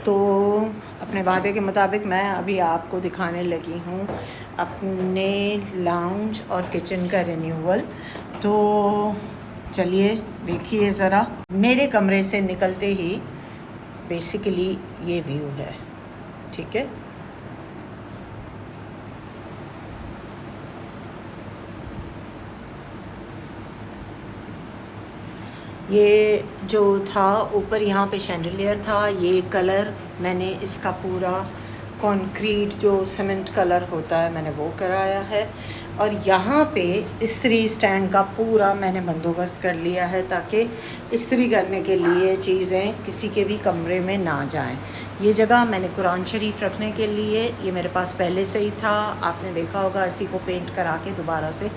तो अपने वादे के मुताबिक मैं अभी आपको दिखाने लगी हूँ अपने लाउंज और किचन का रिन्यूअल। तो चलिए देखिए ज़रा। मेरे कमरे से निकलते ही बेसिकली ये व्यू है, ठीक है। ये जो था ऊपर यहाँ पे शैंडलियर था, ये कलर मैंने इसका पूरा कंक्रीट जो सीमेंट कलर होता है मैंने वो कराया है। और यहाँ पे इस्त्री स्टैंड का पूरा मैंने बंदोबस्त कर लिया है ताकि इस्त्री करने के लिए चीज़ें किसी के भी कमरे में ना जाएं। ये जगह मैंने कुरान शरीफ रखने के लिए, ये मेरे पास पहले से ही था, आपने देखा होगा, इसी को पेंट करा के दोबारा से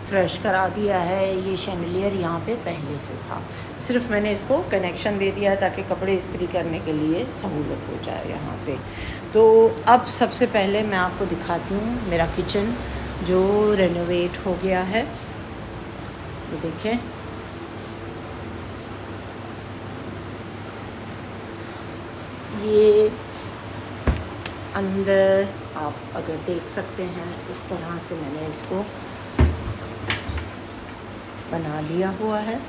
फ्रेश करा दिया है। ये शैंडलियर यहाँ पे पहले से था, सिर्फ मैंने इसको कनेक्शन दे दिया है ताकि कपड़े इस्त्री करने के लिए सहूलत हो जाए यहाँ पे। तो अब सबसे पहले मैं आपको दिखाती हूँ मेरा किचन जो रेनोवेट हो गया है। ये देखें, ये अंदर आप अगर देख सकते हैं इस तरह से मैंने इसको बना लिया हुआ है।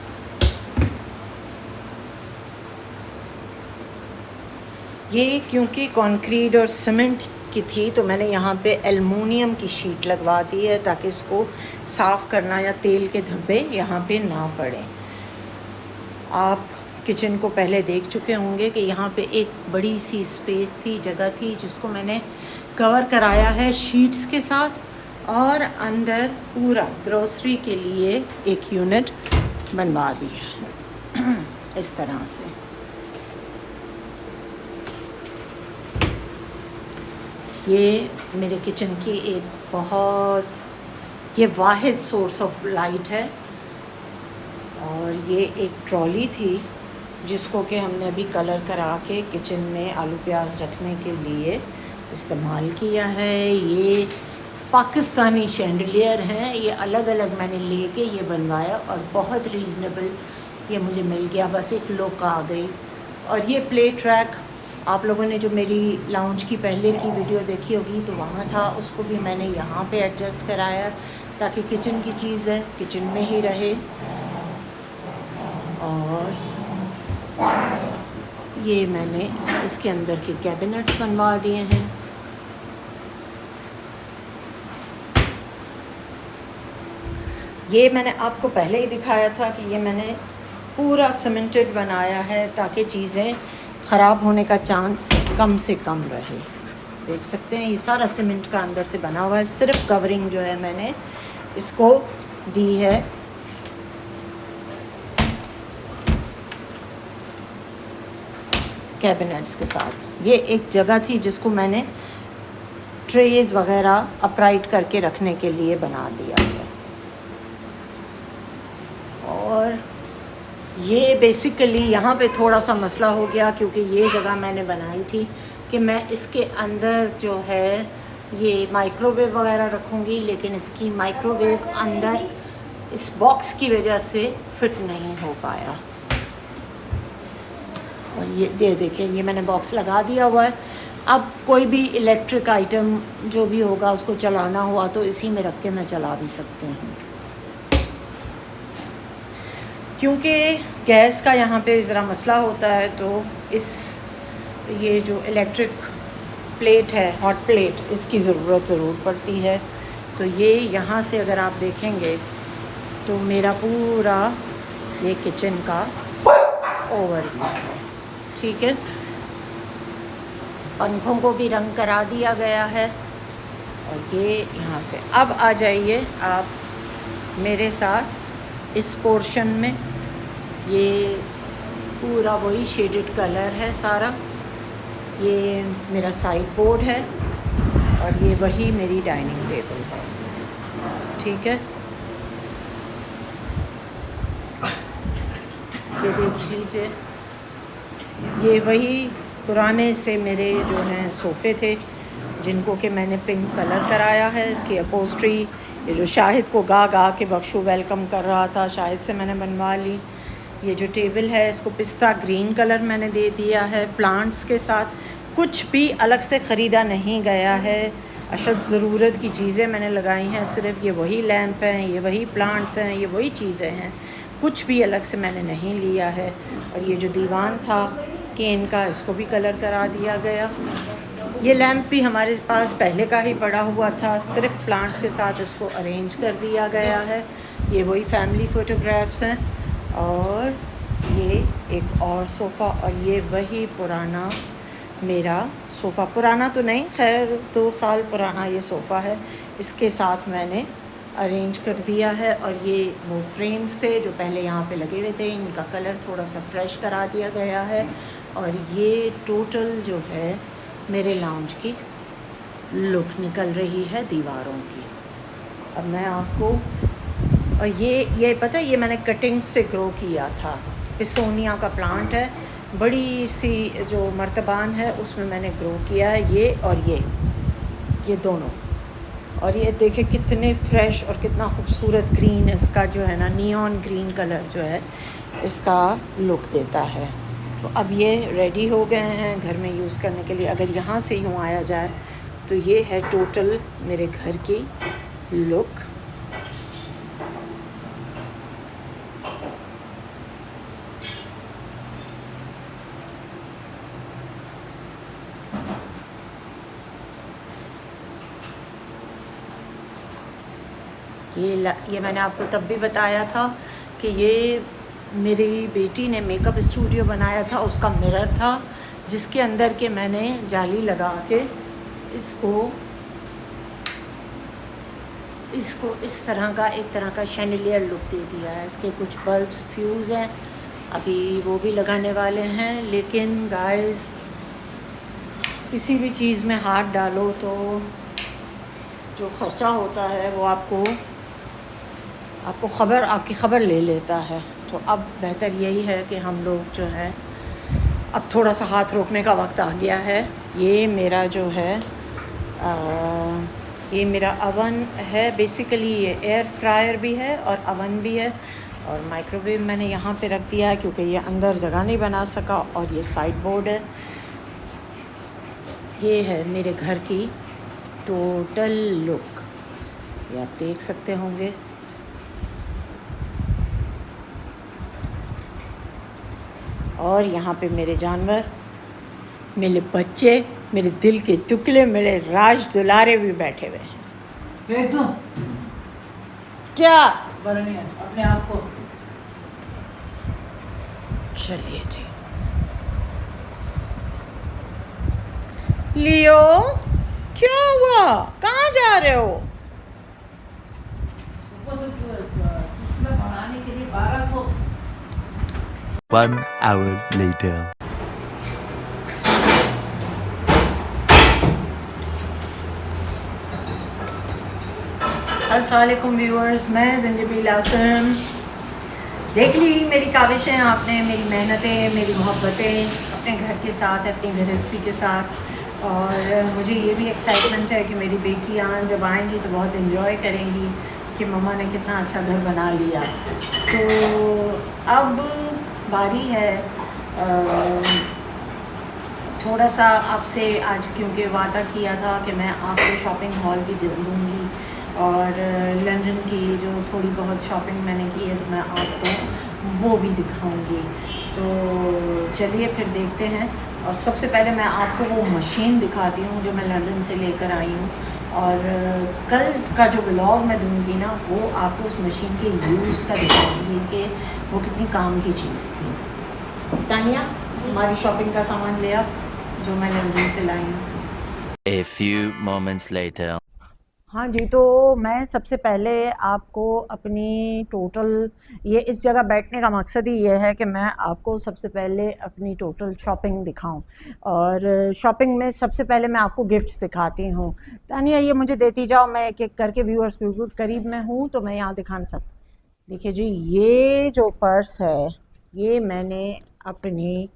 ये क्योंकि कंक्रीट और सीमेंट की थी तो मैंने यहाँ पे एल्युमिनियम की शीट लगवा दी है ताकि इसको साफ़ करना या तेल के धब्बे यहाँ पे ना पड़े। आप किचन को पहले देख चुके होंगे कि यहाँ पे एक बड़ी सी स्पेस थी, जगह थी, जिसको मैंने कवर कराया है शीट्स के साथ, और अंदर पूरा ग्रोसरी के लिए एक यूनिट बनवा दिया है इस तरह से। ये मेरे किचन की एक बहुत ये वाहिद सोर्स ऑफ लाइट है। और ये एक ट्रॉली थी जिसको कि हमने अभी कलर करा के किचन में आलू प्याज रखने के लिए इस्तेमाल किया है। ये पाकिस्तानी शैंडलियर हैं, ये अलग अलग मैंने लेके ये बनवाया और बहुत रीज़नेबल ये मुझे मिल गया, बस एक लुक आ गई। और ये प्ले ट्रैक आप लोगों ने जो मेरी लाउंज की पहले की वीडियो देखी होगी तो वहाँ था, उसको भी मैंने यहाँ पे एडजस्ट कराया ताकि किचन की चीज़ है किचन में ही रहे। और ये मैंने इसके अंदर के कैबिनेट्स बनवा दिए हैं। ये मैंने आपको पहले ही दिखाया था कि ये मैंने पूरा सीमेंटेड बनाया है ताकि चीज़ें ख़राब होने का चांस कम से कम रहे। देख सकते हैं ये सारा सीमेंट का अंदर से बना हुआ है, सिर्फ कवरिंग जो है मैंने इसको दी है कैबिनेट्स के साथ। ये एक जगह थी जिसको मैंने ट्रेज वगैरह अपराइट करके रखने के लिए बना दिया है। और ये बेसिकली यहाँ पे थोड़ा सा मसला हो गया क्योंकि ये जगह मैंने बनाई थी कि मैं इसके अंदर जो है ये माइक्रोवेव वगैरह रखूँगी, लेकिन इसकी माइक्रोवेव अंदर इस बॉक्स की वजह से फिट नहीं हो पाया। और ये देखिए ये मैंने बॉक्स लगा दिया हुआ है। अब कोई भी इलेक्ट्रिक आइटम जो भी होगा उसको चलाना हुआ तो इसी में रख के मैं चला भी सकती हूँ। क्योंकि गैस का यहाँ पे ज़रा मसला होता है तो ये जो इलेक्ट्रिक प्लेट है, हॉट प्लेट, इसकी ज़रूरत ज़रूर पड़ती है। तो ये यहाँ से अगर आप देखेंगे तो मेरा पूरा ये किचन का ओवरव्यू है, ठीक है। पंखों को भी रंग करा दिया गया है। और ये यहाँ से अब आ जाइए आप मेरे साथ इस पोर्शन में। ये पूरा वही शेडेड कलर है सारा। ये मेरा साइड बोर्ड है और ये वही मेरी डाइनिंग टेबल है, ठीक है। ये देख लीजिए, ये वही पुराने से मेरे जो हैं सोफ़े थे जिनको कि मैंने पिंक कलर कराया है। इसकी अपहोल्स्ट्री ये जो शाहिद को गा गा के बख्शू वेलकम कर रहा था, शाहिद से मैंने बनवा ली। ये जो टेबल है इसको पिस्ता ग्रीन कलर मैंने दे दिया है प्लांट्स के साथ। कुछ भी अलग से ख़रीदा नहीं गया है, अशद ज़रूरत की चीज़ें मैंने लगाई हैं। सिर्फ ये वही लैंप हैं, ये वही प्लांट्स हैं, ये वही चीज़ें हैं, कुछ भी अलग से मैंने नहीं लिया है। और ये जो दीवान था केन का, इसको भी कलर करा दिया गया। ये लैंप भी हमारे पास पहले का ही पड़ा हुआ था, सिर्फ प्लांट्स के साथ इसको अरेंज कर दिया गया है। ये वही फैमिली फ़ोटोग्राफ्स हैं। और ये एक और सोफ़ा, और ये वही पुराना मेरा सोफ़ा, पुराना तो नहीं, खैर 2 साल पुराना ये सोफ़ा है, इसके साथ मैंने अरेंज कर दिया है। और ये वो फ्रेम्स थे जो पहले यहाँ पे लगे हुए थे, इनका कलर थोड़ा सा फ्रेश करा दिया गया है। और ये टोटल जो है मेरे लाउंज की लुक निकल रही है दीवारों की। अब मैं आपको, और ये पता है ये मैंने कटिंग से ग्रो किया था, पिसोनिया का प्लांट है, बड़ी सी जो मर्तबान है उसमें मैंने ग्रो किया है ये और ये दोनों। और ये देखे कितने फ्रेश और कितना खूबसूरत ग्रीन इसका जो है ना, नियॉन ग्रीन कलर जो है इसका लुक देता है। तो अब ये रेडी हो गए हैं घर में यूज़ करने के लिए। अगर यहाँ से यूँ आया जाए तो ये है टोटल मेरे घर की लुक। ये मैंने आपको तब भी बताया था कि ये मेरी बेटी ने मेकअप स्टूडियो बनाया था, उसका मिरर था जिसके अंदर के मैंने जाली लगा के इसको इस तरह का एक तरह का शैंडिलियर लुक दे दिया है। इसके कुछ बल्ब्स फ्यूज़ हैं, अभी वो भी लगाने वाले हैं। लेकिन गाइस, किसी भी चीज़ में हाथ डालो तो जो ख़र्चा होता है वो आपकी ख़बर ले लेता है। तो अब बेहतर यही है कि हम लोग जो है अब थोड़ा सा हाथ रोकने का वक्त आ गया है। ये मेरा जो है ये मेरा अवन है, बेसिकली ये एयर फ्रायर भी है और अवन भी है। और माइक्रोवेव मैंने यहाँ पे रख दिया है क्योंकि ये अंदर जगह नहीं बना सका। और ये साइड बोर्ड है। ये है मेरे घर की टोटल लुक, ये आप देख सकते होंगे। और यहाँ पे मेरे जानवर, मेरे बच्चे, मेरे दिल के टुकड़े, मेरे राज दुलारे भी बैठे हुए हैं। फेंक दूं? क्या नहीं अपने आप को। चलिए जी। लियो, क्या हुआ, कहाँ जा रहे हो? उसमें बनाने के लिए 1200। 1 hour later. अस्सलामुअलैकुम व्यूअर्स, मैं ज़ंजबील आसम। देख ली मेरी काविशें आपने, मेरी मेहनतें, मेरी मोहब्बतें अपने घर के साथ, अपनी गृहस्थी के साथ। और मुझे ये भी एक्साइटमेंट है कि मेरी बेटियाँ जब आएंगी तो बहुत इन्जॉय करेंगी कि मम्मा ने कितना अच्छा घर बना लिया। तो अब बारी है थोड़ा सा आपसे आज, क्योंकि वादा किया था कि मैं आपको शॉपिंग हॉल भी दूँगी और लंदन की जो थोड़ी बहुत शॉपिंग मैंने की है तो मैं आपको वो भी दिखाऊंगी। तो चलिए फिर देखते हैं। और सबसे पहले मैं आपको वो मशीन दिखाती हूँ जो मैं लंदन से लेकर आई हूँ। और कल का जो व्लॉग मैं दूँगी ना, वो आपको उस मशीन के यूज़ का दिखाऊंगी कि वो कितनी काम की चीज़ थी। तानिया, हमारी शॉपिंग का सामान ले आ जो मैं लंदन से लाई हूँ। A few moments later. हाँ जी, तो मैं सबसे पहले आपको अपनी टोटल, ये इस जगह बैठने का मकसद ही ये है कि मैं आपको सबसे पहले अपनी टोटल शॉपिंग दिखाऊं। और शॉपिंग में सबसे पहले मैं आपको गिफ्ट्स दिखाती हूँ। तानिया, ये मुझे देती जाओ, मैं एक एक करके, व्यूअर्स बिल्कुल करीब में हूँ तो मैं यहाँ दिखा नहीं सकती। देखिए जी, ये जो पर्स है ये मैंने अपनी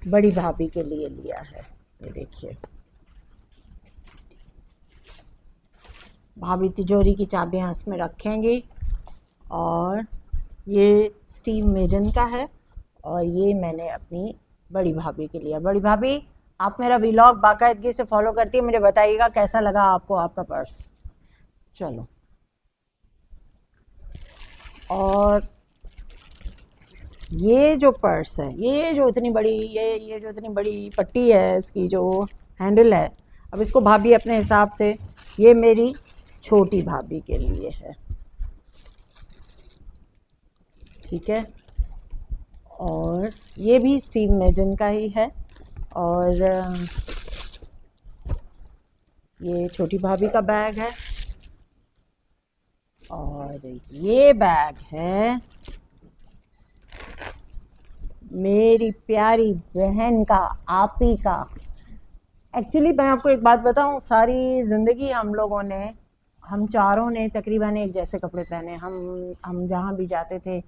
बड़ी भाभी के लिए लिया है। ये देखिए, भाभी तिजोरी की चाबियाँ इसमें रखेंगी। और ये स्टीव मेडन का है और ये मैंने अपनी बड़ी भाभी के लिए। बड़ी भाभी, आप मेरा व्लॉग बाकायदगी से फॉलो करती है, मुझे बताइएगा कैसा लगा आपको आपका पर्स। चलो, और ये जो पर्स है, ये जो इतनी बड़ी, ये जो इतनी बड़ी पट्टी है, इसकी जो हैंडल है, अब इसको भाभी अपने हिसाब से, ये मेरी छोटी भाभी के लिए है, ठीक है। और ये भी स्टीव मेडन का ही है। और ये छोटी भाभी का बैग है। और ये बैग है मेरी प्यारी बहन का, आपी का। एक्चुअली मैं आपको एक बात बताऊं, सारी ज़िंदगी हम चारों ने तकरीबन एक जैसे कपड़े पहने। हम जहाँ भी जाते थे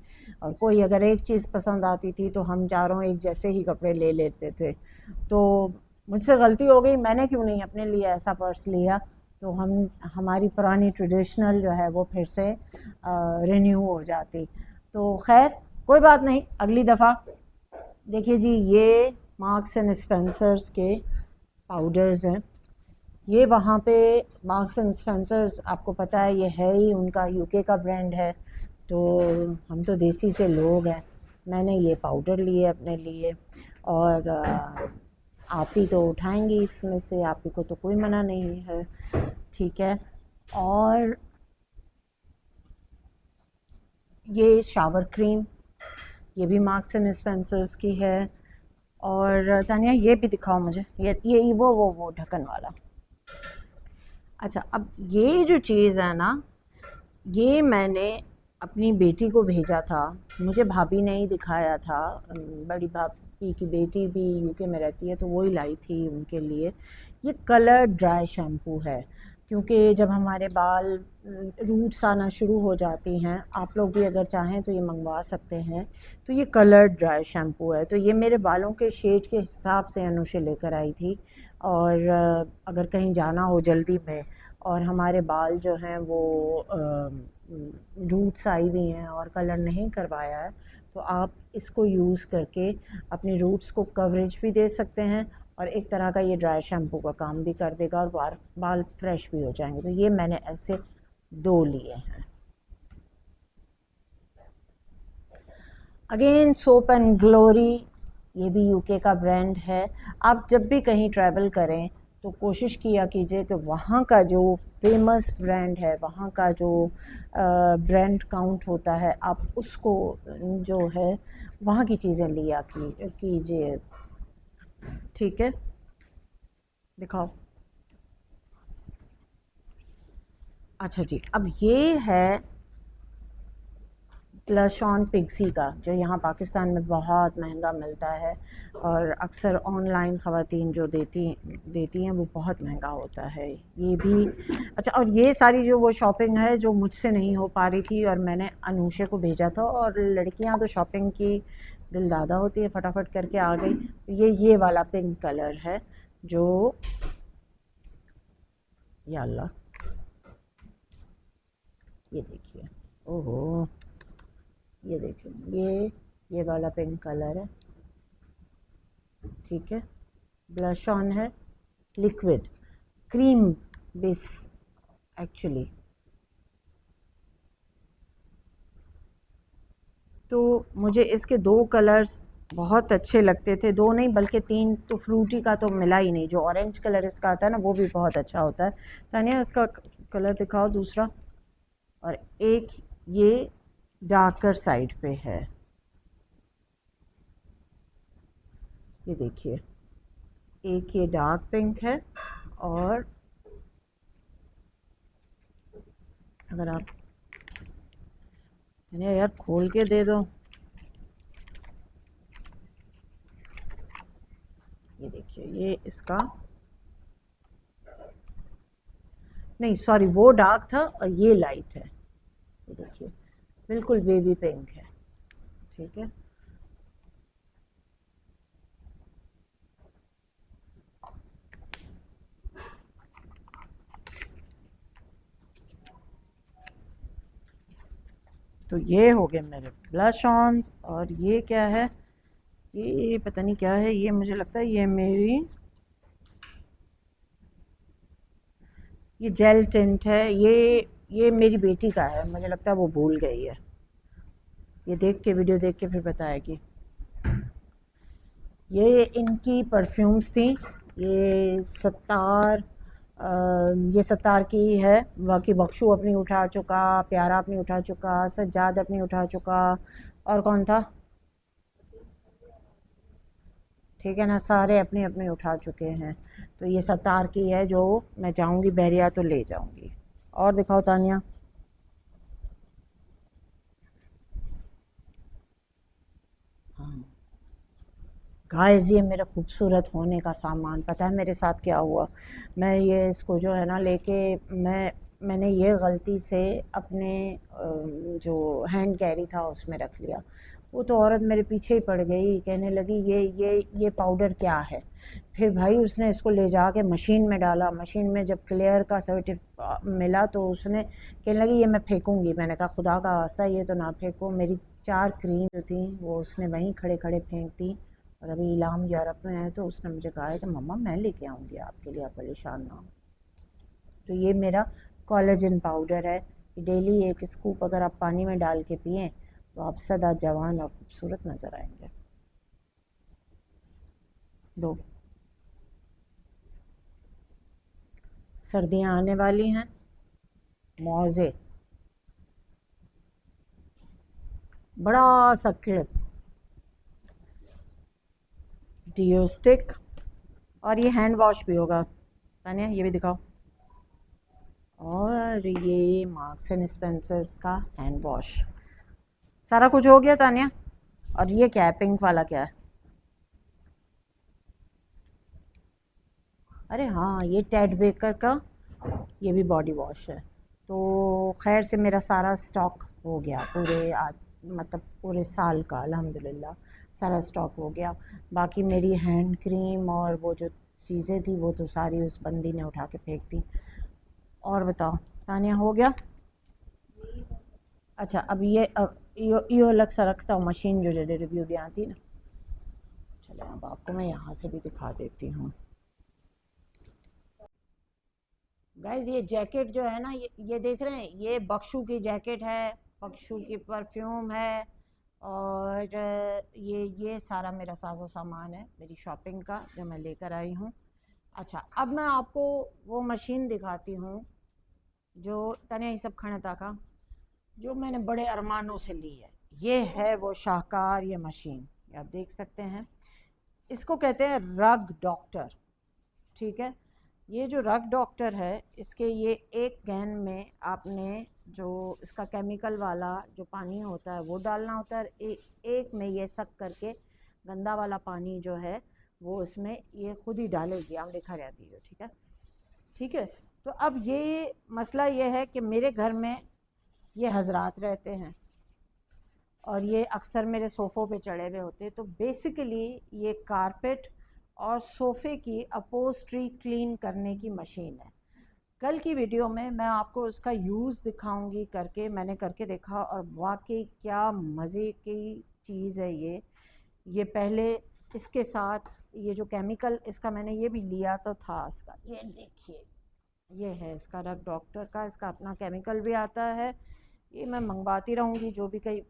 और कोई अगर एक चीज़ पसंद आती थी तो हम चारों एक जैसे ही कपड़े ले लेते थे। तो मुझसे गलती हो गई, मैंने क्यों नहीं अपने लिए ऐसा पर्स लिया, तो हमारी पुरानी ट्रेडिशनल जो है वो फिर से रिन्यू हो जाती। तो खैर कोई बात नहीं, अगली दफ़ा। देखिए जी, ये मार्क्स एंड स्पेंसर्स के पाउडर्स हैं। ये वहाँ पे मार्क्स एंड स्पेंसर्स, आपको पता है ये है ही उनका यूके का ब्रांड है, तो हम तो देसी से लोग हैं। मैंने ये पाउडर लिए अपने लिए, और आप ही तो उठाएंगी इसमें से, आप ही को तो कोई मना नहीं है, ठीक है। और ये शावर क्रीम, ये भी मार्क्स एंड स्पेंसर्स की है। और तानिया ये भी दिखाओ मुझे, ये वो ढक्कन वाला। अच्छा, अब ये जो चीज़ है ना, ये मैंने अपनी बेटी को भेजा था, मुझे भाभी ने ही दिखाया था। बड़ी भाभी की बेटी भी यूके में रहती है, तो वो ही लाई थी उनके लिए। ये कलर ड्राई शैम्पू है, क्योंकि जब हमारे बाल रूट्स आना शुरू हो जाती हैं, आप लोग भी अगर चाहें तो ये मंगवा सकते हैं। तो ये कलर ड्राई शैम्पू है, तो ये मेरे बालों के शेड के हिसाब से अनुषे लेकर आई थी। और अगर कहीं जाना हो जल्दी में और हमारे बाल जो हैं वो रूट्स आई हुई हैं और कलर नहीं करवाया है, तो आप इसको यूज़ करके अपने रूट्स को कवरेज भी दे सकते हैं, और एक तरह का ये ड्राई शैम्पू का काम भी कर देगा, और बाल फ्रेश भी हो जाएंगे। तो ये मैंने ऐसे 2 लिए हैं। अगेन सोप एंड ग्लोरी, ये भी यूके का ब्रांड है। आप जब भी कहीं ट्रैवल करें तो कोशिश किया कीजिए कि वहाँ का जो फेमस ब्रांड है, वहाँ का जो ब्रांड काउंट होता है, आप उसको जो है वहाँ की चीज़ें लिया कीजिए, ठीक है। दिखाओ। अच्छा जी, अब ये है ब्लश ऑन पिक्सी का, जो यहाँ पाकिस्तान में बहुत महंगा मिलता है, और अक्सर ऑनलाइन ख़वातीन जो देती हैं वो बहुत महंगा होता है ये भी। अच्छा, और ये सारी जो वो शॉपिंग है जो मुझसे नहीं हो पा रही थी, और मैंने अनूशे को भेजा था, और लड़कियाँ तो शॉपिंग की दिलदादा होती है, फटाफट करके आ गई। ये वाला पिंक कलर है, जो या अल्लाह, ये देखिए, ओहो, ये देखिए, ये वाला पिंक कलर है, ठीक है। ब्लश ऑन है, लिक्विड क्रीम बेस एक्चुअली। तो मुझे इसके 2 कलर्स बहुत अच्छे लगते थे, 2 नहीं बल्कि 3। तो फ्रूटी का तो मिला ही नहीं, जो ऑरेंज कलर इसका आता है ना वो भी बहुत अच्छा होता है। तानिया इसका कलर दिखाओ दूसरा। और एक ये डार्कर साइड पे है, ये देखिए, एक ये डार्क पिंक है, और अगर आप यार खोल के दे दो, ये देखिए, ये इसका नहीं, सॉरी, वो डार्क था और ये लाइट है, ये देखिए, बिल्कुल बेबी पिंक है, ठीक है। तो ये हो गए मेरे ब्लश ऑन्स। और ये क्या है, ये पता नहीं क्या है, ये मुझे लगता है ये जेल टिंट है। ये मेरी बेटी का है, मुझे लगता है वो भूल गई है। ये देख के, वीडियो देख के फिर बताएगी। ये इनकी परफ्यूम्स थी। ये सत्तार, ये सत्तार की है। बाकी बख्शू अपनी उठा चुका, प्यारा अपनी उठा चुका, सज्जाद अपनी उठा चुका, और कौन था, ठीक है ना, सारे अपने अपने उठा चुके हैं। तो ये सत्तार की है, जो मैं जाऊंगी बहरिया तो ले जाऊंगी। और दिखाओ तानिया। हाँ गाइस, ये मेरा खूबसूरत होने का सामान, पता है मेरे साथ क्या हुआ। मैं ये इसको जो है ना लेके, मैंने ये गलती से अपने जो हैंड कैरी था उसमें रख लिया। वो तो औरत मेरे पीछे ही पड़ गई, कहने लगी ये पाउडर क्या है। फिर भाई उसने इसको ले जा के मशीन में डाला। मशीन में जब क्लियर का सर्टिफिकेट मिला तो उसने कहने लगी ये मैं फेंकूंगी। मैंने कहा खुदा का वास्ता ये तो ना फेंको। मेरी 4 क्रीम जो थी वो उसने वहीं खड़े खड़े फेंक दी। और अभी इलाम यूरोप में है तो उसने मुझे कहा है कि मम्मा मैं लेके आऊँगी आपके लिए, आप परेशान ना हो। तो ये मेरा कोलेजन पाउडर है। डेली एक स्कूप अगर आप पानी में डाल के पिएँ तो आप सदा जवान और खूबसूरत नज़र आएंगे। दो, सर्दियाँ आने वाली हैं, मौजे, बड़ा सा क्लिप, डियो स्टिक, और ये हैंड वॉश भी होगा। तानिया ये भी दिखाओ। और ये मार्क्स एंड स्पेंसर्स का हैंड वॉश। सारा कुछ हो गया तानिया। और ये क्या है, पिंक वाला क्या है? अरे हाँ, ये टेड बेकर का ये भी बॉडी वॉश है। तो खैर से मेरा सारा स्टॉक हो गया, पूरे आज मतलब पूरे साल का अल्हम्दुलिल्लाह सारा स्टॉक हो गया। बाकी मेरी हैंड क्रीम और वो जो चीज़ें थी वो तो सारी उस बंदी ने उठा के फेंक दी। और बताओ तानिया, हो गया? अच्छा, अब ये यो अलग सा रखता हूँ, मशीन जो रिव्यू भी आती ना। चलो अब आपको मैं यहाँ से भी दिखा देती हूँ। गाइज ये जैकेट जो है ना, ये देख रहे हैं, ये बख्शू की जैकेट है, बख्शू की परफ्यूम है। और ये सारा मेरा साजो सामान है मेरी शॉपिंग का जो मैं लेकर आई हूँ। अच्छा, अब मैं आपको वो मशीन दिखाती हूँ जो तने ये सब खणता का, जो मैंने बड़े अरमानों से ली है। ये है वो शाहकार ये मशीन, ये आप देख सकते हैं। इसको कहते हैं रग डॉक्टर, ठीक है। ये जो रग डॉक्टर है, इसके ये एक कैन में आपने जो इसका केमिकल वाला जो पानी होता है वो डालना होता है। एक में ये सक करके गंदा वाला पानी जो है वो इसमें ये खुद ही डालेगी, आप लिखा रहती है, ठीक है, ठीक है। तो अब ये मसला ये है कि मेरे घर में ये हजरात रहते हैं और ये अक्सर मेरे सोफ़ों पे चढ़े हुए होते हैं। तो बेसिकली ये कारपेट और सोफ़े की अपोस्ट्री क्लीन करने की मशीन है। कल की वीडियो में मैं आपको उसका यूज़ दिखाऊंगी करके, मैंने करके देखा और वाकई क्या मज़े की चीज़ है ये पहले इसके साथ ये जो केमिकल इसका मैंने ये भी लिया तो था इसका, ये देखिए, ये है इसका रग डॉक्टर का, इसका अपना केमिकल भी आता है। ये मैं मंगवाती रहूँगी, जो भी कई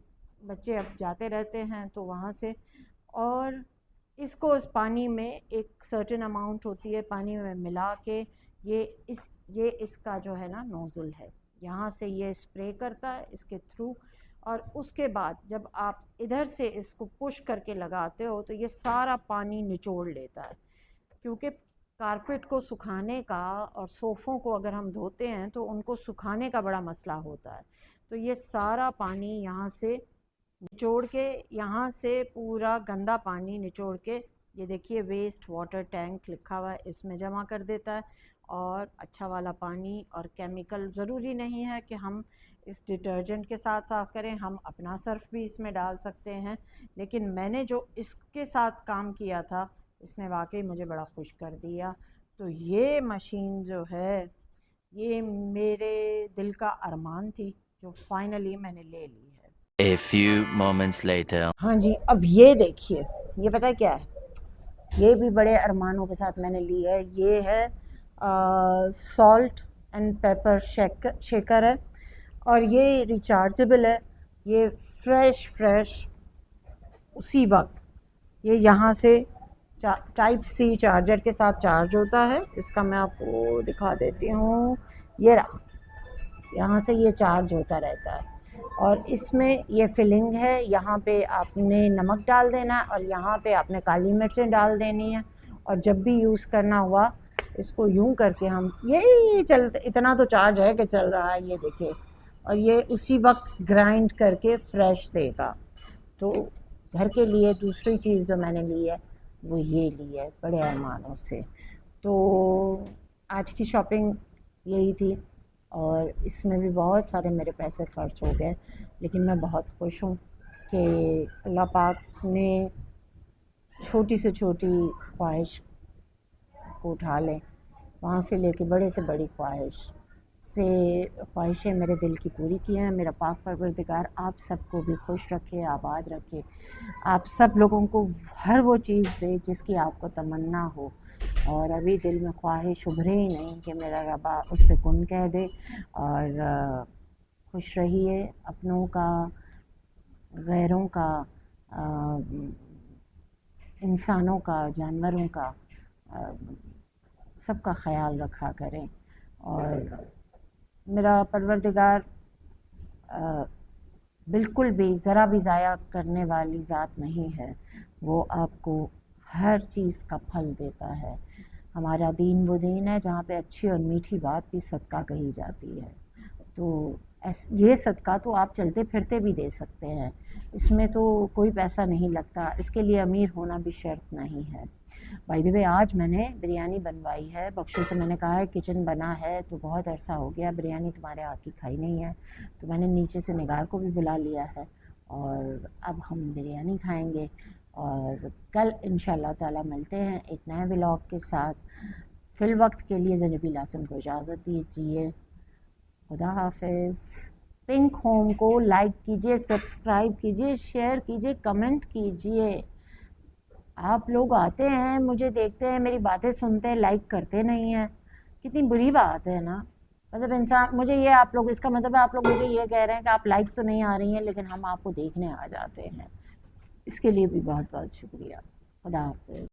बच्चे अब जाते रहते हैं तो वहाँ से। और इसको इस पानी में एक सर्टेन अमाउंट होती है, पानी में मिला के ये इसका जो है ना नोज़ल है, यहाँ से ये स्प्रे करता है इसके थ्रू। और उसके बाद जब आप इधर से इसको पुश करके लगाते हो तो ये सारा पानी निचोड़ लेता है। क्योंकि कारपेट को सुखाने का और सोफ़ों को अगर हम धोते हैं तो उनको सुखाने का बड़ा मसला होता है। तो ये सारा पानी यहाँ से निचोड़ के, यहाँ से पूरा गंदा पानी निचोड़ के, ये देखिए वेस्ट वाटर टैंक लिखा हुआ है, इसमें जमा कर देता है। और अच्छा वाला पानी और केमिकल, ज़रूरी नहीं है कि हम इस डिटर्जेंट के साथ साफ़ करें, हम अपना सर्फ भी इसमें डाल सकते हैं। लेकिन मैंने जो इसके साथ काम किया था इसने वाकई मुझे बड़ा खुश कर दिया। तो ये मशीन जो है ये मेरे दिल का अरमान थी, जो फाइनली मैंने ले ली है। A few moments later. हाँ जी, अब ये देखिए, ये पता है क्या है, ये भी बड़े अरमानों के साथ मैंने ली है। ये है सॉल्ट एंड पेपर शेकर है, और ये रिचार्जेबल है। ये फ्रेश उसी वक्त ये यहाँ से टाइप सी चार्जर के साथ चार्ज होता है। इसका मैं आपको दिखा देती हूँ, ये रहा, यहाँ से ये चार्ज होता रहता है। और इसमें ये फिलिंग है, यहाँ पे आपने नमक डाल देना है और यहाँ पे आपने काली मिर्चें डाल देनी है। और जब भी यूज़ करना हुआ इसको यूं करके हम ये चल, इतना तो चार्ज है कि चल रहा है, ये देखिए। और ये उसी वक्त ग्राइंड करके फ्रेश देगा। तो घर के लिए दूसरी चीज़ जो मैंने ली है वो ये ली है बड़े अरमानों से। तो आज की शॉपिंग यही थी, और इसमें भी बहुत सारे मेरे पैसे खर्च हो गए, लेकिन मैं बहुत खुश हूँ कि अल्लाह पाक ने छोटी से छोटी ख्वाहिश को उठा लें, वहाँ से लेके बड़े से बड़ी ख्वाहिशें मेरे दिल की पूरी की हैं। मेरा पाक परवरदिगार आप सबको भी खुश रखे, आबाद रखे, आप सब लोगों को हर वो चीज़ दे जिसकी आपको तमन्ना हो। और अभी दिल में ख्वाहिश उभरे ही नहीं कि मेरा रबा उस पर कुन कह दे। और खुश रहिए, अपनों का, गैरों का, इंसानों का, जानवरों का, सबका ख्याल रखा करें। और मेरा परवरदिगार बिल्कुल भी ज़रा भी ज़ाया करने वाली ज़ात नहीं है, वो आपको हर चीज़ का फल देता है। हमारा दीन वो दीन है जहाँ पे अच्छी और मीठी बात भी सदका कही जाती है। तो ये सदका तो आप चलते फिरते भी दे सकते हैं, इसमें तो कोई पैसा नहीं लगता, इसके लिए अमीर होना भी शर्त नहीं है। बाय द वे, आज मैंने बिरयानी बनवाई है। बख्शू से मैंने कहा है किचन बना है तो बहुत अरसा हो गया, बिरयानी तुम्हारे हाथ की खाई नहीं है, तो मैंने नीचे से निगार को भी बुला लिया है और अब हम बिरयानी खाएंगे। और कल इंशाल्लाह ताला मिलते हैं एक नए व्लॉग के साथ। फिल वक्त के लिए ज़ैनबी लासन को इजाज़त दीजिए। खुदा हाफिज़। पिंक होम को लाइक कीजिए, सब्सक्राइब कीजिए, शेयर कीजिए, कमेंट कीजिए। आप लोग आते हैं, मुझे देखते हैं, मेरी बातें सुनते हैं, लाइक करते नहीं हैं, कितनी बुरी बात है ना। मतलब इंसान, मुझे ये आप लोग, इसका मतलब है आप लोग मुझे ये कह रहे हैं कि आप लाइक तो नहीं आ रही हैं लेकिन हम आपको देखने आ जाते हैं। इसके लिए भी बहुत बहुत शुक्रिया। खुदा हाफिज़।